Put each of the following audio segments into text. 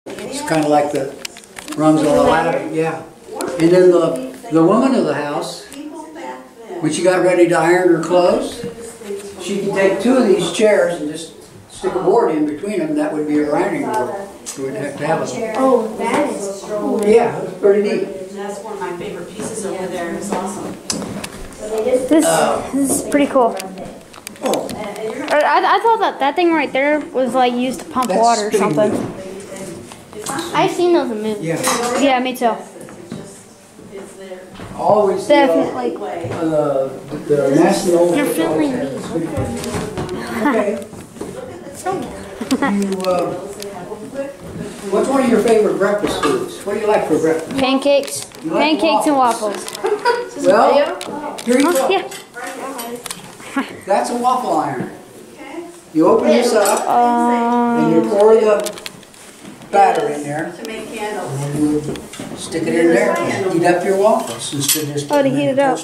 It's kind of like the rungs on the ladder, yeah. And then the woman of the house, when she got ready to iron her clothes, she could take two of these chairs and just stick a board in between them. That would be a ironing board. You wouldn't have to have a... Oh, that is cool. Yeah, it's pretty neat. That's one of my favorite pieces over there. It's awesome. This is pretty cool. Oh. I thought that thing right there was like used to pump water or something. I've seen those in movies. Yeah. Yeah, me too. Always Definitely. the national... You're filming me. Okay. What's one of your favorite breakfast foods? What do you like for breakfast? Pancakes. Like Pancakes and waffles. Well, here you go. Yeah. That's a waffle iron. You open this up and you pour the batter in there. To make candles. And you stick it in there and heat up your waffles instead of just Oh, to heat it up.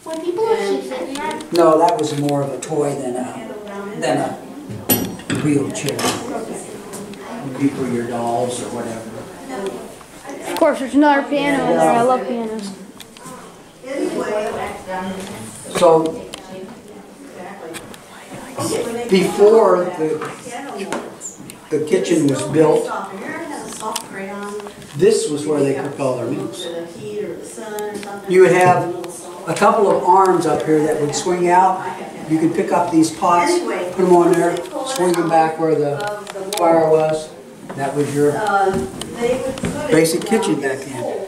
When people keep sitting there, No, that was more of a toy than a real chair. It would be for your dolls or whatever. Of course, there's another piano in there. I love pianos. So before the kitchen was built, this was where they cooked all their meals. You would have a couple of arms up here that would swing out. You could pick up these pots, put them on there, swing them back where the fire was. That was your basic kitchen back then.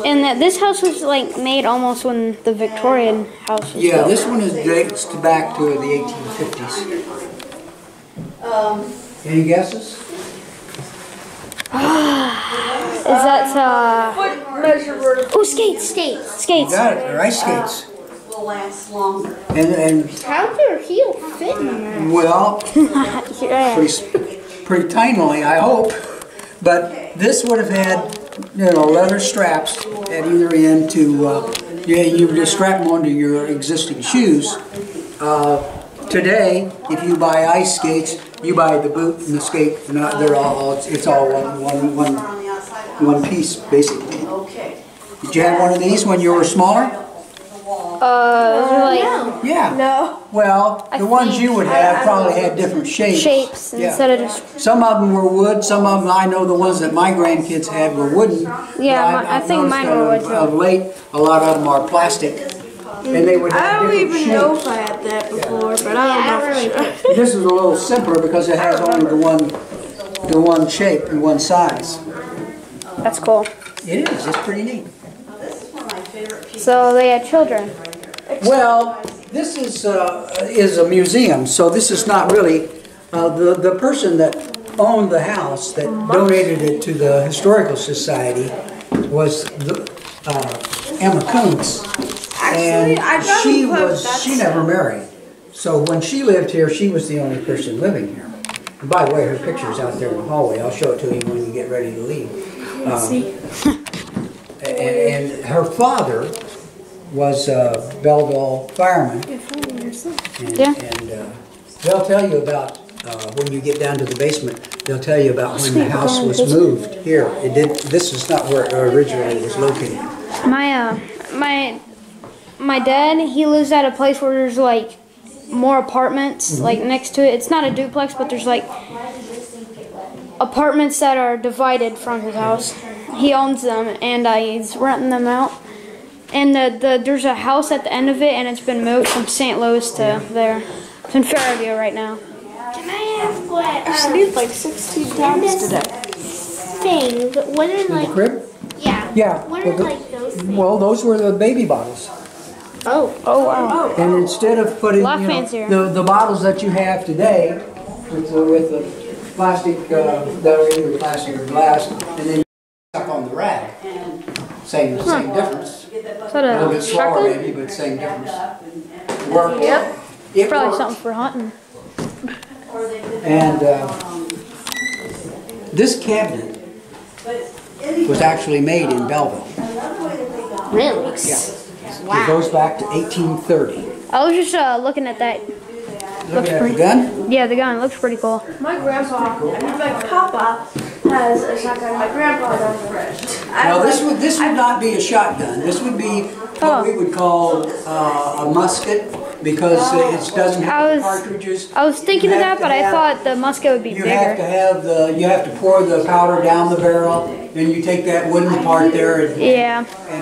And this house was like made almost when the Victorian house was Yeah, built. this one is dates back to the 1850s. Any guesses? Is that oh, skates. You Skates. got it, they're ice skates. Will last longer. And How do your heel fit in there? well, Yeah. pretty tinily, I hope. But this would have had, leather straps at either end to, you would just strap them onto your existing shoes. Today, if you buy ice skates, you buy the boot and the skate. They're all, it's all one piece basically. Okay. Did you have one of these when you were smaller? Like Yeah. no Well, the ones you would have probably had different shapes. Yeah. instead of just Some of them were wood, some of them, I know the ones that my grandkids had were wooden. Yeah, But I think mine were wood too. Of late, a lot of them are plastic. And they would have different shapes. I had that before, but I don't know. This is a little simpler because it has only the one shape and one size. that's cool. It is, it's pretty neat. So they had children. Well, this is a museum, so this is not really, the person that owned the house, that donated it to the Historical Society, was Emma Kunz. And she never married. So when she lived here, she was the only person living here. And by the way, her picture's out there in the hallway. I'll show it to you when you get ready to leave. And her father was a Belleville fireman. And they'll tell you about, when you get down to the basement, they'll tell you about when the house was moved here. This is not where it originally was located. My dad, he lives at a place where there's like more apartments like next to it. It's not a duplex, but there's like apartments that are divided from his house. He owns them and he's renting them out. And there's a house at the end of it, and it's been moved from St. Louis to there. It's in Fairview right now. can I ask what I sneezed like 16 times today. things? What are In the like? crib? Yeah. Yeah. What are like those things? Well, those were the baby bottles. Oh wow. And instead of putting Lot fancier. the bottles that you have today with the plastic, that are either plastic or glass, and then stuck on the rag. Same difference. Is that A little a bit slower shotgun? maybe, but same difference. Worked. Yep. It Probably worked. something for hunting. And this cabinet was actually made in Belleville. Really? Yeah. It goes back to 1830. I was just looking at that. Look at the gun? Yeah, the gun looks pretty cool. My grandpa, my papa, has a shotgun. My grandpa doesn't. Now this would not be a shotgun. This would be what we would call a musket because it doesn't have cartridges. I was thinking of that, but I thought the musket would be bigger. You have to pour the powder down the barrel, and you take that wooden part there and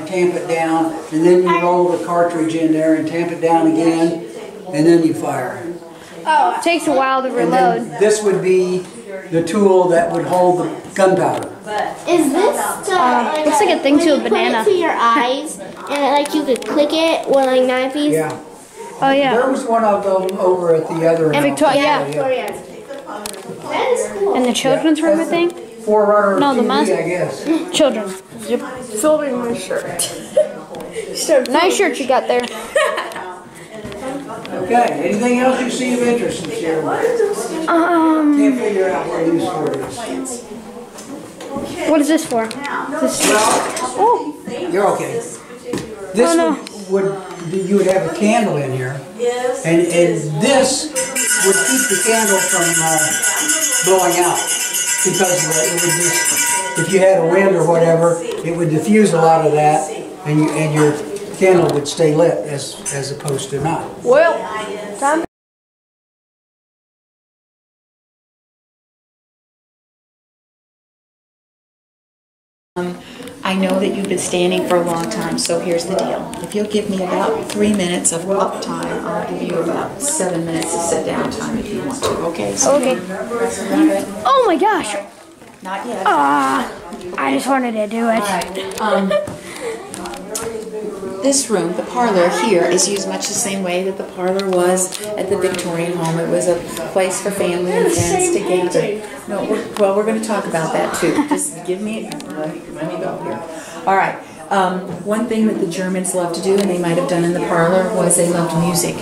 tamp it down, and then you roll the cartridge in there and tamp it down again, and then you fire. Oh, it takes a while to reload. And then this would be the tool that would hold the gunpowder. Is this stuff? Looks like a thing to a banana. Put it to your eyes, and you could click it with like knifies. Yeah. Oh yeah. There was one of them over at the other end. Victoria, Victoria's. That is cool. in the children's room, I think. Forerunner No, the TV, mask. I guess. Children. Filming my shirt. Nice shirt you got there. Okay. Anything else you see of interest this year? Can't figure out what news story it is. What is this for? Oh, You're okay. This you would have a candle in here, and this would keep the candle from blowing out because it would just, if you had a wind or whatever, it would diffuse a lot of that, and your candle would stay lit as opposed to not. Well, time. I know that you've been standing for a long time, so here's the deal. If you'll give me about 3 minutes of up time, I'll give you about 7 minutes of sit down time if you want to, okay? So okay. Oh my gosh. not yet. I just wanted to do it. All right. This room, the parlor here, is used much the same way that the parlor was at the Victorian home. It was a place for family and friends to gather. No, we're going to talk about that too. Just give me, let me go here. All right. One thing that the Germans loved to do, and they might have done in the parlor, was they loved music.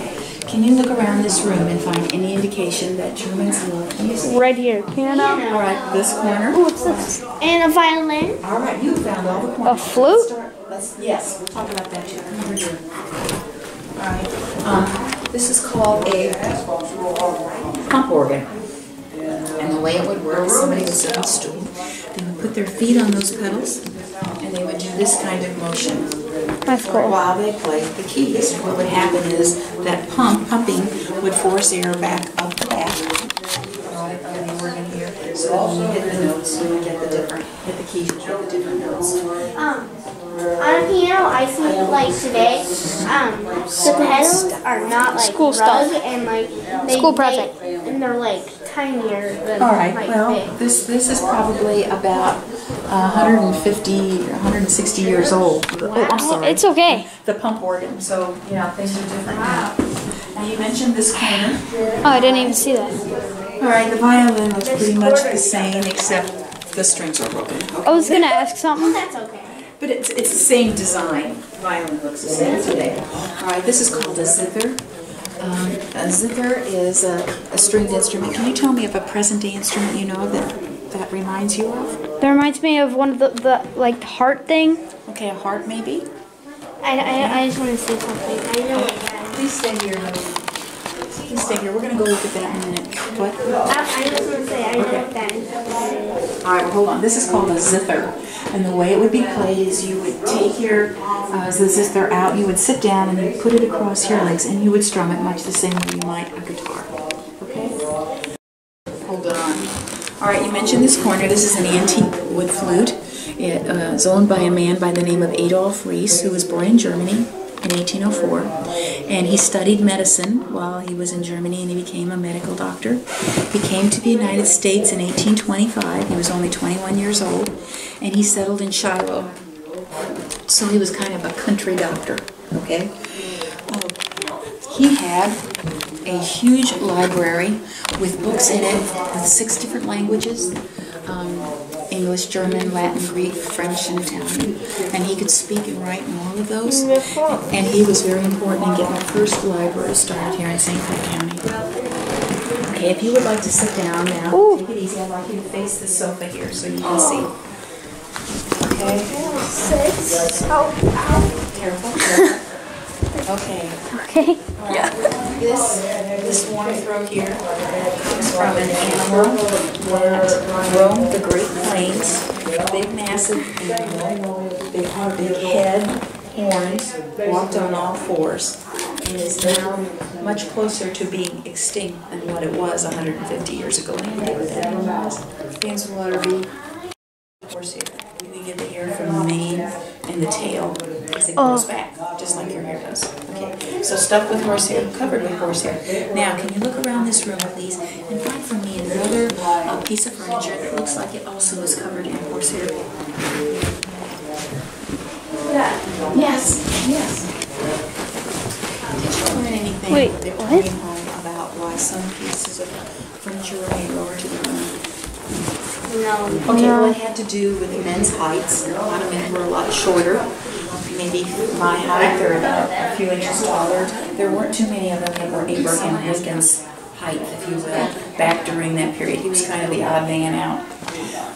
Can you look around this room and find any indication that Germans love music? Right here. Piano. All right, this corner. What's this? And a violin. All right, you found all the corners. A flute? Yes, we'll talk about that too. Come over here. All right. This is called a pump organ. And the way it would work is somebody would sit on a stool. They would put their feet on those pedals, and they would do this kind of motion. That's cool. While they played the keys. What would happen is that pumping would force air back up the back. Right, on the organ here. So when you hit the notes, you would get the different, hit the keys, you get the different notes. On a piano, I see like today, the pedals are not like School rug stuff. and like School project. and they're like tinier than All right, like well, big. this is probably about 150, 160 years old. Oh, I'm sorry. It's okay. The pump organ, so, you know, things are different now. Now, you mentioned this corner. Oh, I didn't even see that. All right, the violin looks pretty much the same, except the strings are broken. I was gonna ask something. That's okay. But it's the same design. Violin looks the same today. All right, this is called a zither. A zither is a stringed instrument. Can you tell me of a present-day instrument you know that reminds you of? That reminds me of one of the like heart thing. Okay, a harp maybe? I just want to say something. I know what that is. Please stay here. Please stay here. We're going to go look at that in a minute. What? I just want to say I know what that is. All right, well, hold on. This is called a zither. And the way it would be played is you would take your the zither out, you would sit down, and you put it across your legs, and you would strum it much the same way you might a guitar. Okay? Hold on. All right, you mentioned this corner. This is an antique wood flute. It is owned by a man by the name of Adolf Rees, who was born in Germany in 1804, and he studied medicine while he was in Germany, and he became a medical doctor. He came to the United States in 1825. He was only 21 years old, and he settled in Shiloh. So he was kind of a country doctor, okay? He had a huge library with books in it with 6 different languages. English, German, Latin, Greek, French, and Italian. And he could speak and write in all of those. And he was very important in getting the first library started here in St. Clair County. Okay, if you would like to sit down now, take it easy. I'd like you to face the sofa here so you can see. Okay? 6. Oh, ow. Careful, careful. Okay. Okay. Yeah. This warmth row here comes from an animal that roamed the Great Plains. Big, massive animal, big head, horns, walked on all fours, and is now much closer to being extinct than what it was 150 years ago. Anybody with animals? James Waterby. Horsehair. We get the hair from the mane and the tail as it goes back, just like your hair does. Okay, so stuffed with horsehair, covered with horsehair. Now, can you look around this room, please, and find for me another piece of furniture that looks like it also is covered in horsehair? Yes, yes. Did you learn anything that came home about why some pieces of furniture were made lower to the ground? No. Okay, well, it had to do with men's heights. A lot of men were a lot shorter, maybe my height, or a few inches taller. There weren't too many of them that were Abraham Lincoln's height, if you will, back during that period. He was kind of the odd man out.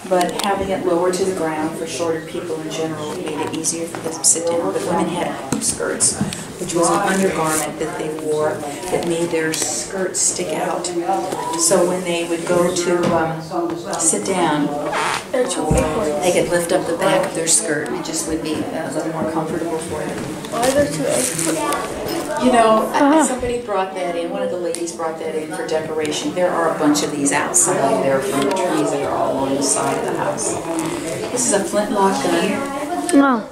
But having it lower to the ground for shorter people in general made it easier for them to sit down. But women had hoop skirts, which was an undergarment that they wore that made their skirts stick out. So when they would go to sit down, they could lift up the back of their skirt, and it just would be a little more comfortable for them. Why are there two eggs? You know, somebody brought that in, one of the ladies brought that in for decoration. There are a bunch of these outside there from the trees that are all along the side of the house. This is a flintlock gun. No.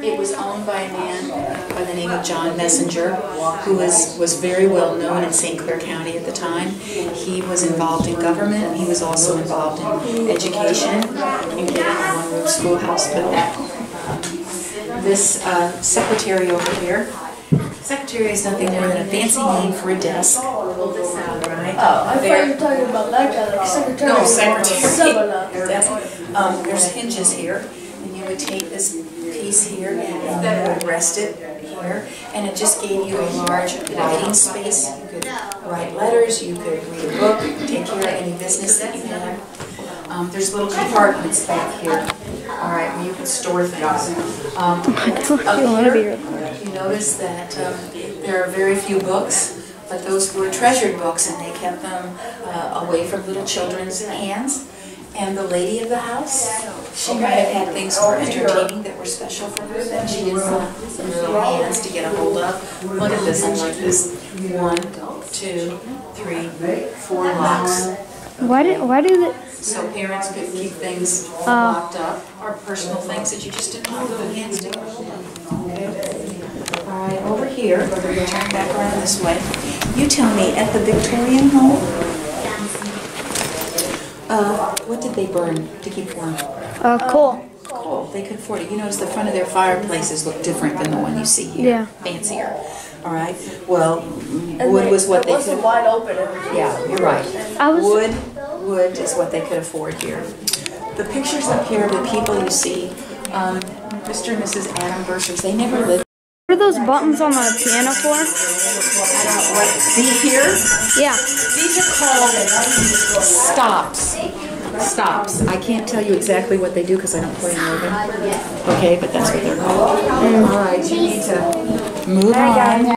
It was owned by a man by the name of John Messenger, who was very well known in St. Clair County at the time. He was involved in government. He was also involved in education, including a one-room schoolhouse built. This secretary over here. Secretary is nothing more than a fancy name for a desk. Pull this out, right? Oh, I thought you were talking about that guy, like secretary. No, secretary. There's hinges here, and you would take this piece here and you would rest it here, and it just gave you a large writing space. You could write letters, you could read a book, take care of any business that you had. There's little compartments back here, all right, where you can store things. Up here, you notice that there are very few books, but those were treasured books, and they kept them away from little children's hands. And the lady of the house, she might have had things for entertaining that were special for her that she didn't want in little hands to get a hold of. Look at this, like this. 1, 2, 3, 4 locks. Why do they? So parents could keep things locked up, or personal things that you just didn't want little hands to. Okay. All right, over here, we're going to turn back around this way. You tell me, at the Victorian home, what did they burn to keep warm? Coal. Coal. They could afford it. You notice the front of their fireplaces look different than the one you see here. Yeah. Fancier. All right. Well, wood was what they could. It wasn't wide open. Yeah, you're right. Wood is what they could afford here. The pictures up here of the people you see, Mr. and Mrs. Adam Bershers, they never lived. What are those buttons on the piano for? Here? Yeah. These are called stops. Stops. I can't tell you exactly what they do because I don't play an organ. Okay, but that's what they're called. All right, you need to move on.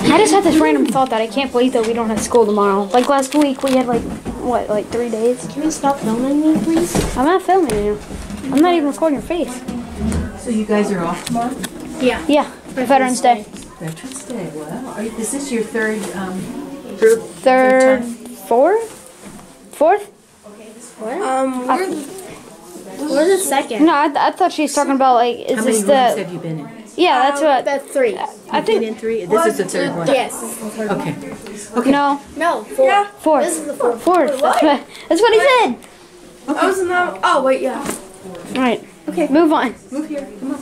I just had this random thought that I can't believe that we don't have school tomorrow. Like last week, we had like 3 days. Can you stop filming me, please? I'm not filming you. I'm not even recording your face. So you guys are off tomorrow? Yeah. Yeah, for Veterans Day. Veterans Day, wow. Is this your third Fourth? We're the second. No, I thought she was talking about like, is this the... have you been in? Yeah, that's what... That's 3. I think... in 3? This is the third one? Yes, this is the third Okay. one. No. No, 4. Yeah. Fourth. This is the fourth. Fourth. That's what he said. I was in that. Oh, wait, yeah. All right. Okay. Move on. Move here. Come on.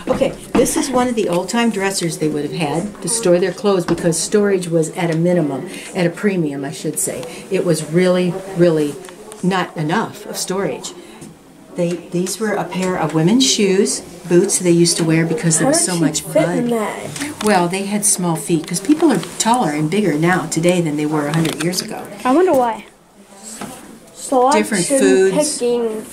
Okay, this is one of the old-time dressers they would have had to store their clothes because storage was at a minimum, at a premium, I should say. It was really, really not enough of storage. These were a pair of women's shoes, boots they used to wear because there was so much mud. Well, they had small feet because people are taller and bigger now today than they were 100 years ago. I wonder why. Selection, Different foods. picking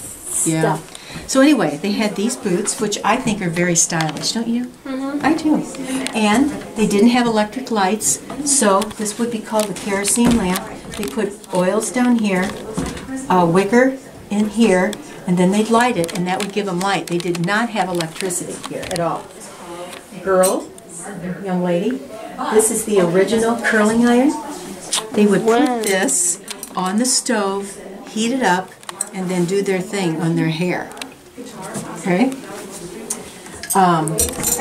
Yeah. stuff. So anyway, they had these boots, which I think are very stylish, don't you? I do. And they didn't have electric lights, so this would be called a kerosene lamp. They put oils down here, a wicker in here, and then they'd light it, and that would give them light. They did not have electricity here at all. Girl, young lady, this is the original curling iron. They would put this on the stove, heat it up, and then do their thing on their hair. Okay? Are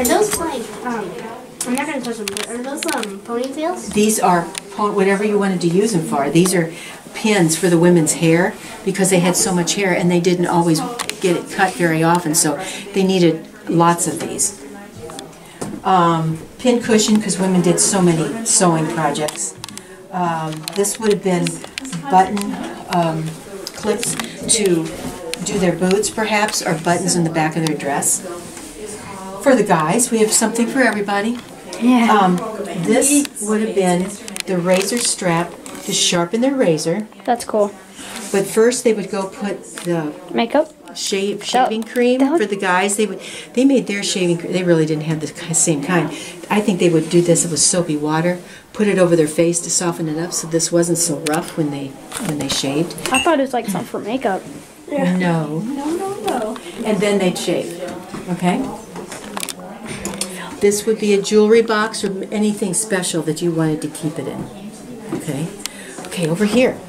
those like, I'm not going to touch them, but are those ponytails? These are whatever you wanted to use them for. These are pins for the women's hair because they had so much hair and they didn't always get it cut very often, so they needed lots of these. Pin cushion because women did so many sewing projects. This would have been button clips to do their boots perhaps, or buttons in the back of their dress. For the guys, we have something for everybody. Yeah. This would have been the razor strap to sharpen their razor. That's cool. But first they would go put the Makeup? shaving cream for the guys. They made their shaving cream. They really didn't have the same kind. I think they would do this with soapy water, put it over their face to soften it up so this wasn't so rough when they shaved. I thought it was like something for makeup. No. And then they'd shave. Okay? This would be a jewelry box or anything special that you wanted to keep it in. Okay? Okay, over here.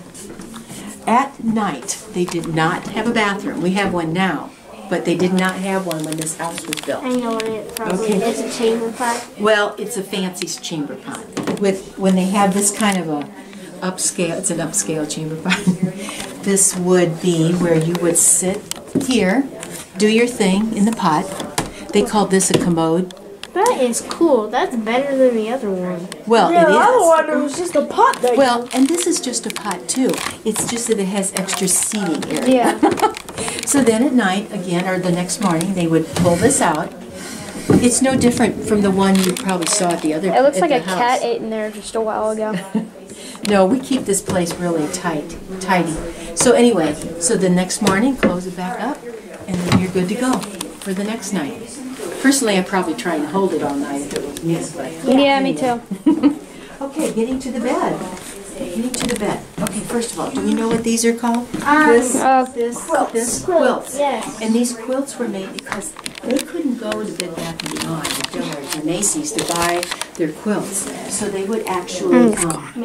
At night, they did not have a bathroom. We have one now, but they did not have one when this house was built. I know what it probably is. It's a chamber pot. Well, it's a fancy chamber pot. When they have this kind of a upscale, it's an upscale chamber pot. This would be where you would sit here, do your thing in the pot. They called this a commode. That is cool. That's better than the other one. Well, Yeah, it the other is. one, it was just a pot there. Well, and this is just a pot too. It's just that it has extra seating area. Yeah. So then at night, again, or the next morning, they would pull this out. It's no different from the one you probably saw at the other. It looks like a house. cat ate in there just a while ago. No, we keep this place really tidy. So anyway, so the next morning, close it back up, and then you're good to go for the next night. Personally, I'd probably try and hold it all night if it was me. But Yeah, me too. okay, getting to the bed. Getting to the bed. Okay, first of all, do we know what these are called? This Quilts. Yes. And these quilts were made because they couldn't go to Bed Bath & Beyond, or Dillard's, or Macy's to buy their quilts. So they would actually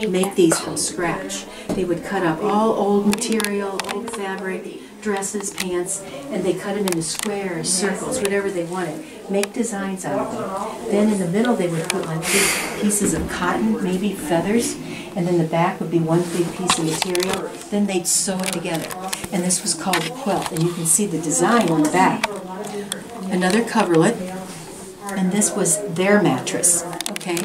make these from scratch. They would cut up all old material, old fabric, dresses, pants, and they cut them into squares, circles, whatever they wanted. Make designs out of them. Then in the middle they would put like big pieces of cotton, maybe feathers, and then the back would be one big piece of material. Then they'd sew it together. And this was called a quilt, and you can see the design on the back. Another coverlet, and this was their mattress, okay?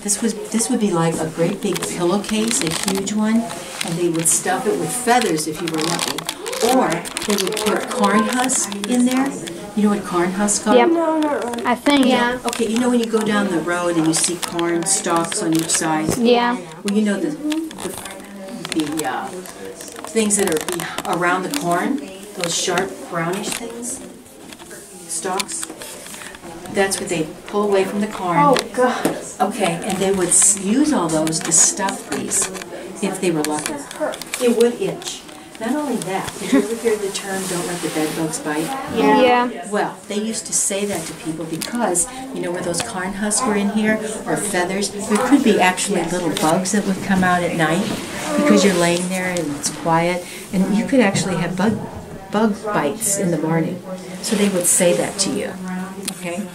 This would be like a great big pillowcase, a huge one, and they would stuff it with feathers if you were lucky. Or they would put corn husk in there. You know what corn husks are? Yep. I think. Yeah. Okay, you know when you go down the road and you see corn stalks on each side? Yeah. Well, you know the things that are around the corn, those sharp brownish things, stalks. That's what they pull away from the corn. Oh, God. Okay, and they would use all those to stuff these, if they were lucky. It would itch. Not only that, did you ever hear the term, don't let the bed bugs bite? Yeah. Well, they used to say that to people because, you know where those corn husks were in here, or feathers? There could be actually little bugs that would come out at night because you're laying there and it's quiet, and you could actually have bug bites in the morning. So they would say that to you, okay?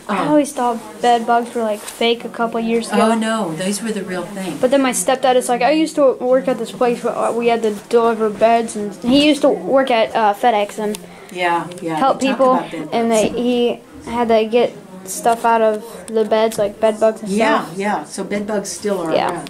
I always thought bed bugs were like fake a couple years ago. Oh no, those were the real thing. But then my stepdad is like, I used to work at this place where we had to deliver beds, and he used to work at FedEx and Yeah. help they talk people, about bed bugs. and he had to get stuff out of the beds, like bed bugs and stuff. Yeah. So bed bugs still are Yeah. around.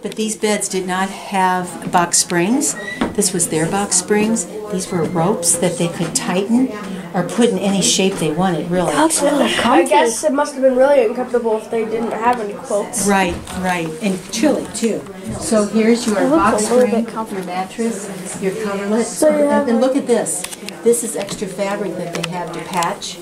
But these beds did not have box springs. This was their box springs. These were ropes that they could tighten or put in any shape they wanted, really. That's really I comfy. guess it must have been really uncomfortable if they didn't have any quilts. Right, and chilly too. So here's your box a little spring, bit comfortable. your mattress, your coverlet. So you have and look at this. This is extra fabric that they have to patch.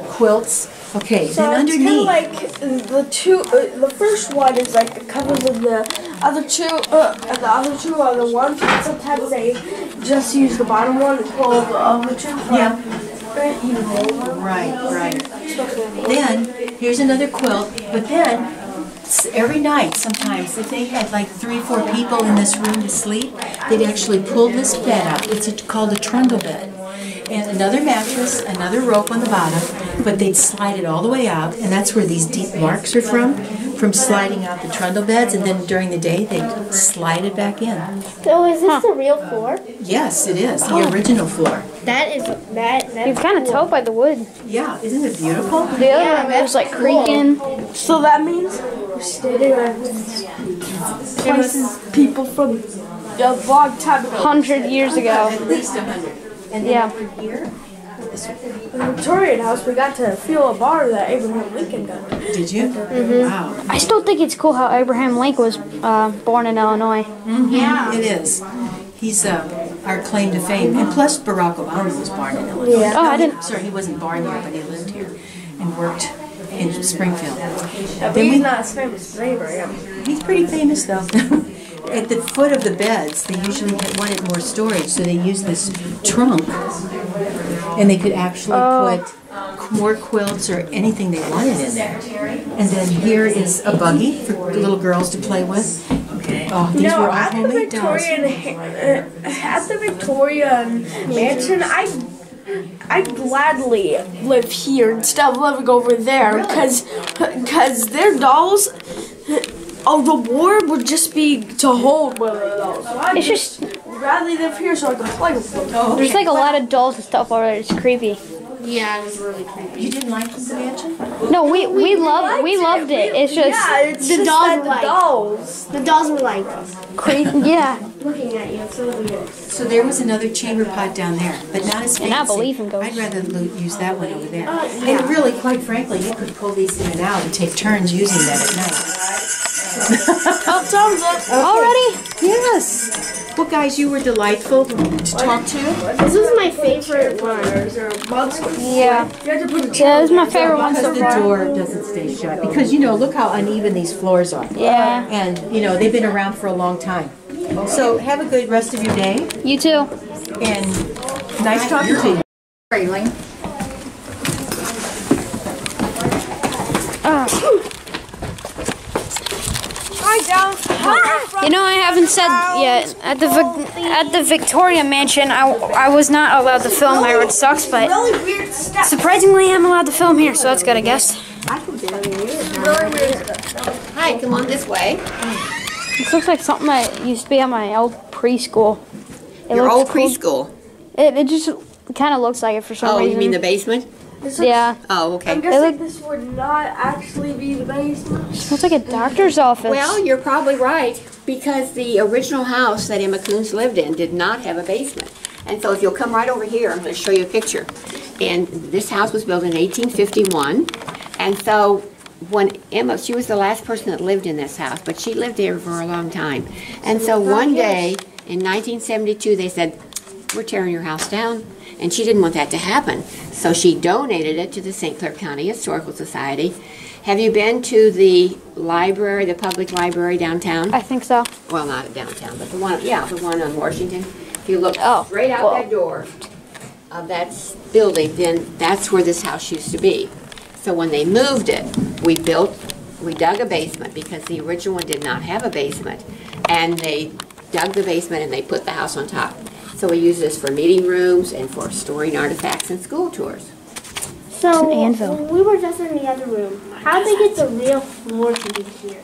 Quilts. Okay, So then it's kind of underneath. like the first one is like the covers of the other two, and the other two are the ones. But sometimes they just use the bottom one and pull the other two. Yeah. Right. Then, here's another quilt, but then, every night sometimes, if they had like 3 or 4 people in this room to sleep, they'd actually pull this bed up. It's called a trundle bed. And another mattress, another rope on the bottom, but they'd slide it all the way out, and that's where these deep marks are from sliding out the trundle beds, and then during the day they'd slide it back in. So is this the real floor? Yes, it is, the original floor. That is that's You can kind of tell by the wood. Yeah, isn't it beautiful? The other one was like creaking. So that means we're standing at places people from a long time ago. 100 years ago. At least 100. And then Yeah. over here, In the Victorian house, we got to feel a bar that Abraham Lincoln got. did you? Wow. I still think it's cool how Abraham Lincoln was born in Illinois. Yeah. It is. He's our claim to fame. And plus Barack Obama was born in Illinois. Yeah. Oh, I didn't. Sorry, he wasn't born here, but he lived here and worked in Springfield. But he's not as famous as Abraham. He's pretty famous though. At the foot of the beds, they usually wanted more storage, so they used this trunk. And they could actually put more quilts or anything they wanted in there. And then here is a buggy for little girls to play with. Oh, these were all at the homemade dolls. Victorian mansion, I gladly live here instead of living over there because their dolls. Oh, the war would just be to hold one of those. So It's just, rather live here so I can play with them. there's like a lot of dolls and stuff over there. It's creepy. Yeah, it was really creepy. You didn't like the mansion? No, we loved it. It's just Yeah, it's The just dolls that were the like- dolls. The dolls were like creepy. Yeah. looking at you. It's so weird. So there was another chamber pot down there, but not as fancy. And I believe in ghosts. I'd rather use that one over there. And really, quite frankly, you could pull these in and out and take turns using that at night. Oh, Tom's up. Already? Yes. Well, guys, you were delightful to talk to. This is my favorite one. Yeah. You have to put a Yeah, this is my favorite one Because so the far. door doesn't stay shut. Because, you know, look how uneven these floors are. Yeah. And, you know, they've been around for a long time. So have a good rest of your day. You too. And nice talking to you. You know, I haven't said yet. At the Victoria Mansion, I was not allowed to film there, which sucks, but Really weird stuff. surprisingly, I'm allowed to film here, so that's good, I guess. Really weird stuff. Hi, come on this way. This looks like something that used to be at my old preschool. It Your looks old cool. preschool. It just kind of looks like it for some Oh, reason. you mean the basement? Yeah. Oh, I'm okay. guessing this would not actually be the basement. It looks like a doctor's office. Well, you're probably right, because the original house that Emma Kunz lived in did not have a basement. And so if you'll come right over here, I'm going to show you a picture. And this house was built in 1851. And so when Emma, she was the last person that lived in this house, but she lived there for a long time. And so one day in 1972, they said, we're tearing your house down. And she didn't want that to happen. So she donated it to the St. Clair County Historical Society. Have you been to the library, the public library downtown? I think so. Well, not downtown, but the one on Washington. If you look Oh, straight out well. that door of that building, then that's where this house used to be. So when they moved it, we dug a basement because the original one did not have a basement. And they dug the basement and they put the house on top. So we use this for meeting rooms and for storing artifacts and school tours. So an anvil. we were just in the other room. How did they get the real floor to be here?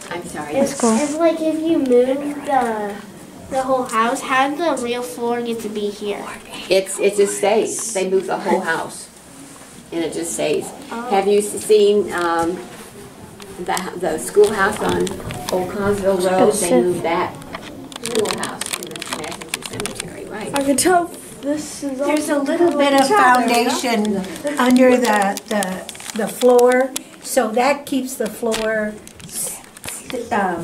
I'm sorry. It's like if you move the whole house, how did the real floor get to be here? It just stays. They move the whole house, and it just stays. Have you seen the schoolhouse on Old Connsville Road? They moved that schoolhouse to the National Cemetery, right? I can tell this is all There's a little bit of foundation under the floor, so that keeps the floor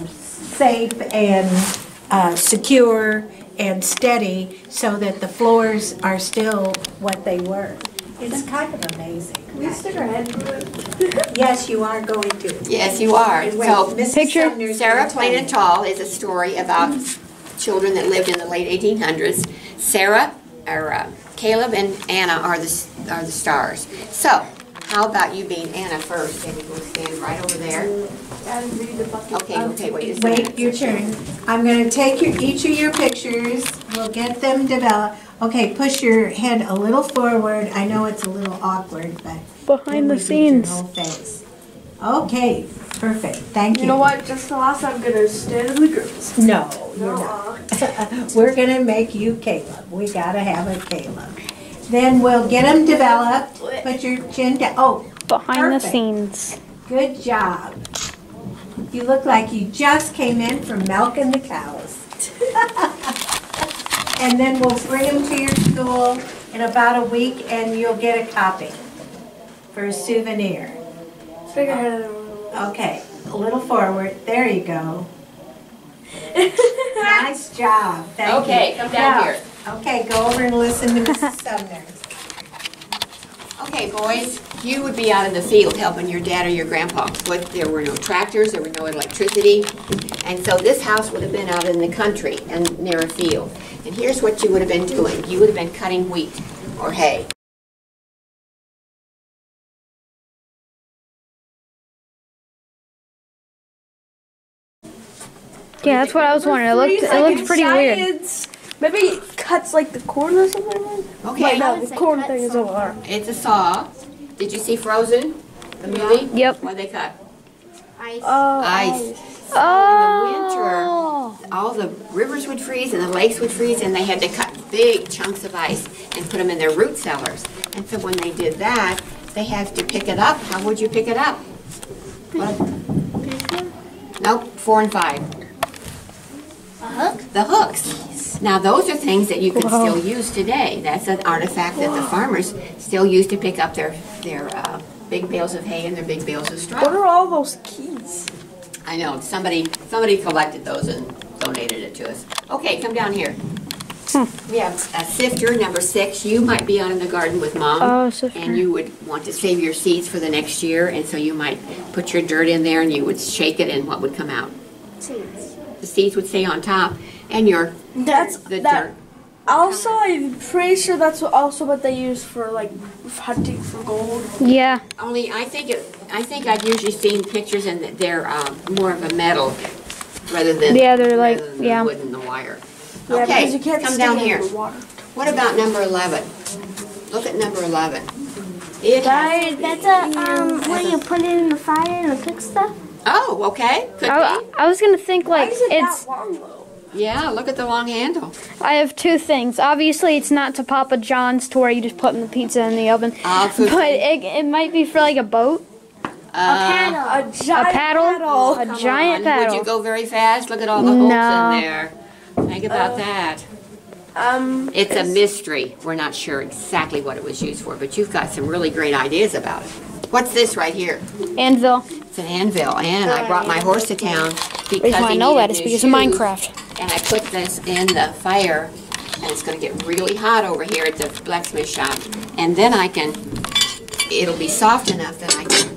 safe and secure and steady, so that the floors are still what they were. It's kind of amazing. Can we stick our head through it? Yes, you are going to. Yes, you are. And wait, So, Mrs. Picture. Sumner's Sarah gonna tell Plain you. and Tall is a story about children that lived in the late 1800s. Caleb and Anna are the stars. So, how about you being Anna first, and you will stand right over there. Okay, wait a second. Wait, your turn. I'm going to take each of your pictures. We'll get them developed. Okay, push your head a little forward. I know it's a little awkward, but Behind then the we get your scenes. whole face. Okay, perfect. Thank you. You know what? Just the last I'm gonna stand in the girls. No, you're not. We're going to make you Caleb. We got to have a Caleb. Then we'll get them developed. Put your chin down. Oh, Behind the perfect. scenes. Good job. You look like you just came in from milking the cows. And then we'll bring them to your school in about a week, and you'll get a copy for a souvenir. Stick our head in a little. Okay, a little forward. There you go. Nice job. Thank you. Okay, come down Now, here. Okay, go over and listen to Mrs. Sumner. Okay, boys, you would be out in the field helping your dad or your grandpa. But there were no tractors, there was no electricity. And so this house would have been out in the country and near a field. And here's what you would have been doing. You would have been cutting wheat or hay. Yeah, that's what I was wondering. It looked pretty weird. Maybe it cuts like the corn or something. Okay. Wait, no, the corn thing is over. It's a saw. Did you see Frozen, the movie? Yep. What they cut? Ice. Ice. So in the winter, all the rivers would freeze and the lakes would freeze, and they had to cut big chunks of ice and put them in their root cellars. And so when they did that, they had to pick it up. How would you pick it up? What? Nope, 4 and 5. A hook? The hooks. Now those are things that you could still use today. That's an artifact that the farmers still use to pick up their big bales of hay and their big bales of straw. What are all those keys? I know, somebody collected those and donated it to us. Okay, come down here. We have a sifter, number 6. You might be out in the garden with Mom. Oh, sifter. And you would want to save your seeds for the next year, and so you might put your dirt in there and you would shake it, and what would come out? Seeds. The seeds would stay on top, and the dirt. Also, I'm pretty sure that's also what they use for like hunting for gold. Yeah. Only I think I've usually seen pictures and they're more of a metal rather than Yeah, they're like- rather than yeah. the wood and the wire. Yeah, Okay, because you can't come stick down it in here. the water. What about number 11? Look at number 11. It has, That's a when you put it in the fire and cook stuff. oh, okay, could be. I was gonna think Why like is it it's. that long though? Yeah, look at the long handle. I have two things. Obviously, it's not to Papa John's to where you just putting the pizza in the oven, Food. but it might be for like a boat, A giant paddle. A giant Would paddle. you go very fast? Look at all the holes No. in there. Think about that. It's a mystery. We're not sure exactly what it was used for, but you've got some really great ideas about it. What's this right here? Anvil. It's an anvil, and I brought my horse to town because Reason why I he know that needed is new because of shoes. Minecraft. And I put this in the fire, and it's going to get really hot over here at the blacksmith shop. And then it'll be soft enough that I can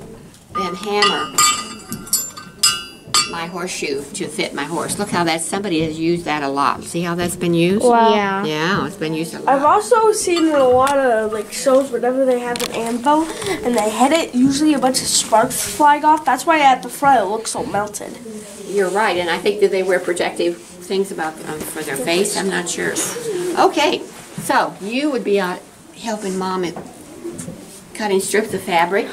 then hammer my horseshoe to fit my horse. Look how somebody has used that a lot. See how that's been used? Wow. Yeah. Yeah, it's been used a I've lot. also seen in a lot of like shows whenever they have an anvil and they hit it, usually a bunch of sparks flying off. That's why at the front it looks so melted. You're right, and I think that they wear protective things about for their face. I'm not sure. Okay, so you would be out helping Mom at cutting strips of fabric.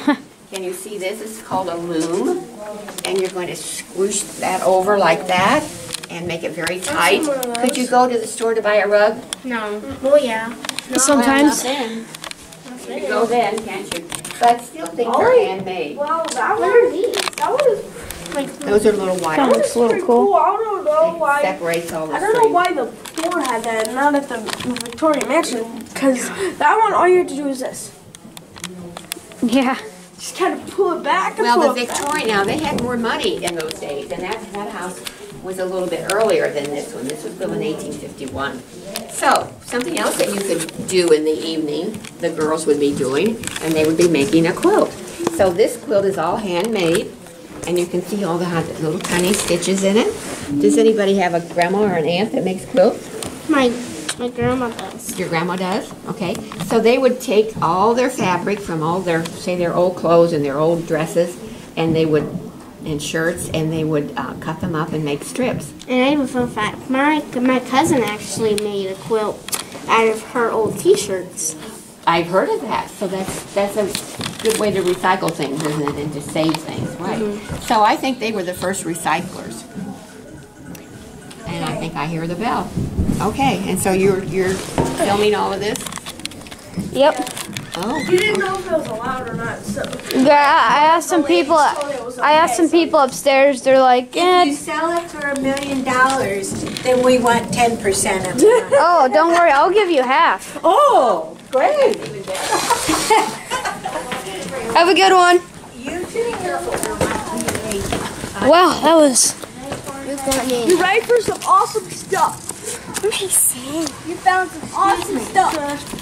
Can you see this? It's called a loom, and you're going to swoosh that over like that and make it very tight. Could you go to the store to buy a rug? No. Oh yeah. Sometimes. Well, not then. You can go then, can't you? But still things are handmade. Wow, that What are one, these? that one is Those are little That wires. looks a little pretty cool. cool. I don't know It why. separates all the I don't know strings. why the store had that, not at the Victorian Mansion. Because that one, all you had to do is this. Yeah. Just kind of pull it back and Well, pull the it back. Victorian, now they had more money in those days, and that house was a little bit earlier than this one. This was built in 1851. So, something else that you could do in the evening, the girls would be doing, and they would be making a quilt. So this quilt is all handmade, and you can see all the little tiny stitches in it. Does anybody have a grandma or an aunt that makes quilts? My grandma does. Your grandma does? Okay. So they would take all their fabric from all their, say, their old clothes and their old dresses, and they would, and shirts, and they would cut them up and make strips. And I have a fun fact. My cousin actually made a quilt out of her old T-shirts. I've heard of that. So that's a good way to recycle things, isn't it, and to save things, right? So I think they were the first recyclers. And I think I hear the bell. Okay, and so you're filming all of this? Yep. Oh. You didn't know if it was allowed or not, so. Yeah, I asked some people. I asked some people upstairs. They're like, If you eh. sell it for $1 million, then we want 10% of it. Oh, don't worry. I'll give you half. Oh, great. Have a good one. You too. Wow, that was. You ready for some awesome stuff? Amazing. You found some awesome stuff.